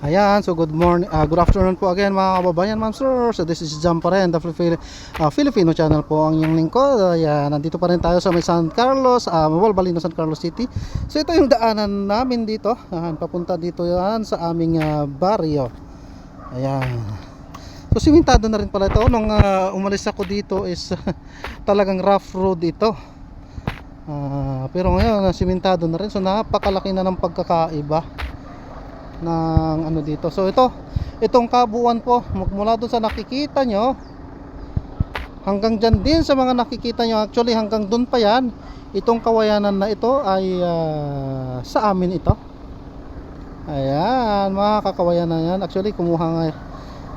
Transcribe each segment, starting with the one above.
Ayan, so good morning, good afternoon po again mga kababayan, ma'am sir. So this is Jam pa rin, the Filipino channel po ang inyong lingkod. Ayan, nandito pa rin tayo sa may San Carlos, Balbalino, San Carlos City. So ito yung daanan namin dito, papunta dito yan sa aming barrio. Ayan. So simentado na rin pala ito. Nung umalis ako dito is talagang rough road ito. Pero ngayon simentado na rin, so napakalaki na ng pagkakaiba ng ano dito. So itong kabuuan po mula doon sa nakikita nyo hanggang dyan din sa mga nakikita nyo, actually hanggang doon pa yan, itong kawayanan na ito ay sa amin ito. Ayan, mga kakawayanan yan. Actually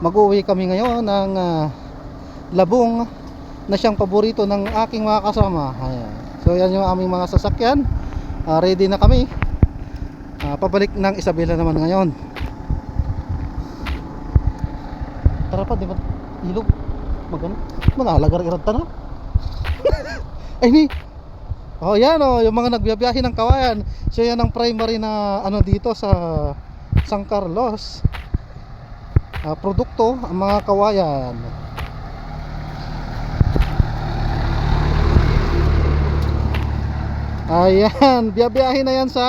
mag-uwi kami ngayon ng labong na siyang paborito ng aking mga kasama. Ayan. So yan yung aming mga sasakyan, ready na kami. Pabalik ng Isabela naman ngayon. Tara pa, di ba? Ilog. Magano? Manalagar irad na. Ay ni. Oh, yan oh, yung mga nagbiyabiyahe ng kawayan. So yan ang primary na ano dito sa San Carlos. Produkto ang mga kawayan. Ayan, biyabiyahe na yan sa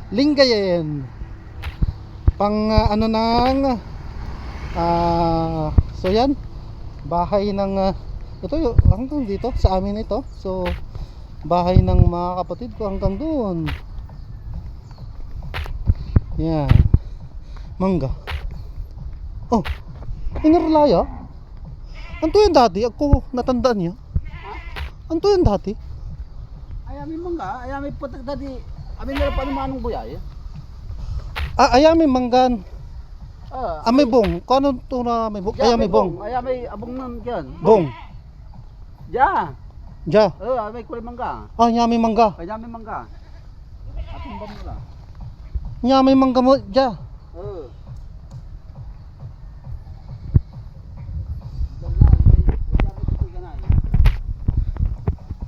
Lingayen pang ano ng so yan bahay ng ito yung hanggang dito sa amin ito. So bahay ng mga kapatid ko hanggang doon. Yan, mangga. Oh, inarlaya. Anto yun dati? Ako natandaan niya. Anto yun dati? Ayami mangga, ayami putak dati. Amin nila pa naman ng buyay. Ayami manggan. May bong. Kano to na may bong? Ayami bong. Ayami abong nan diyan. Bong. Ja. Ja. Ayami kulay mangga. Yami mangga. Ayami mangga. Atong bam nila. Yami mangga mo ja.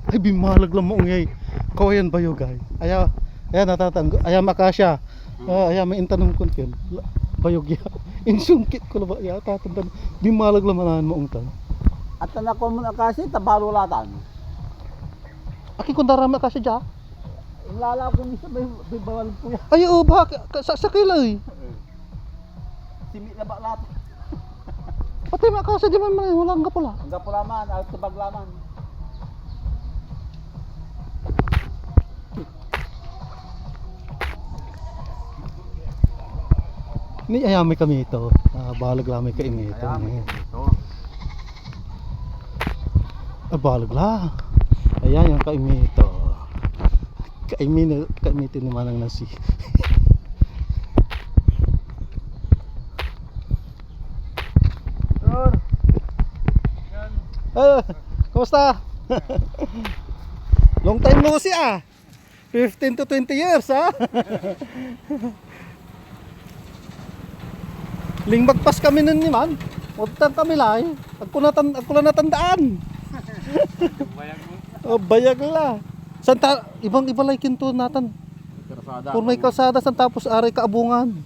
Ay bimalag lang mo ngay. Kawayan bayo guys. Ayan natatang. Ayam akasya. Ayam may intanong kun ken. Bayog ya. Insungkit ko ba ya tatandan. Bimalag lang manan mo ungtan. At na ko mo kasi tabalo latan. Aki kun darama akasya ja. Lala ko ni sa bawal po ya. Ay o ba sa kilay. Simi na ba lat. Pati makasya di man wala nga pala. Ang gapula man at tabaglaman. Ni ayami kami ito. Balag lamay ka ini ito. Balag la. Ayan yung kaimi ito. Kaimi ni manang nasi. Sir. Kumusta? Long time no see 15 to 20 years Lingbagpas kami nun ni man. Utang kami lay. Ako lang natandaan. Bayag la. Santa ibang-iba like kinto natan. Kalsada. Kung may kalsada san tapos aray kaabungan.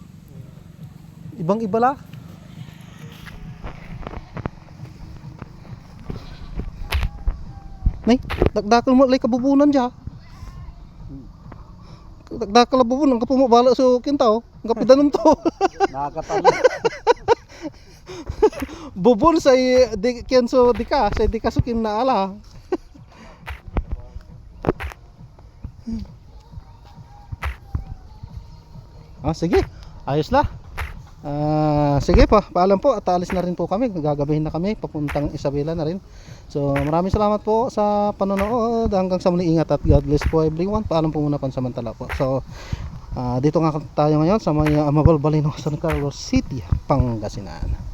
Ibang-iba la. Nay, dagdakal mo lay kabubunan diya. Dagdakal kabubunan ka pumabala so kintaw. Ang kapidanom to. Nakakatalo. Bubon sa di kenso di ka sukin na ala. Sige. Ayos la. Sige po, paalam po at alis na rin po kami. Gagabihin na kami papuntang Isabela na rin. So maraming salamat po sa panonood. Hanggang sa muli, ingat at God bless po everyone. Paalam po muna pansamantala po. So dito nga tayo ngayon sa may Balbalino, San Carlos City, Pangasinan.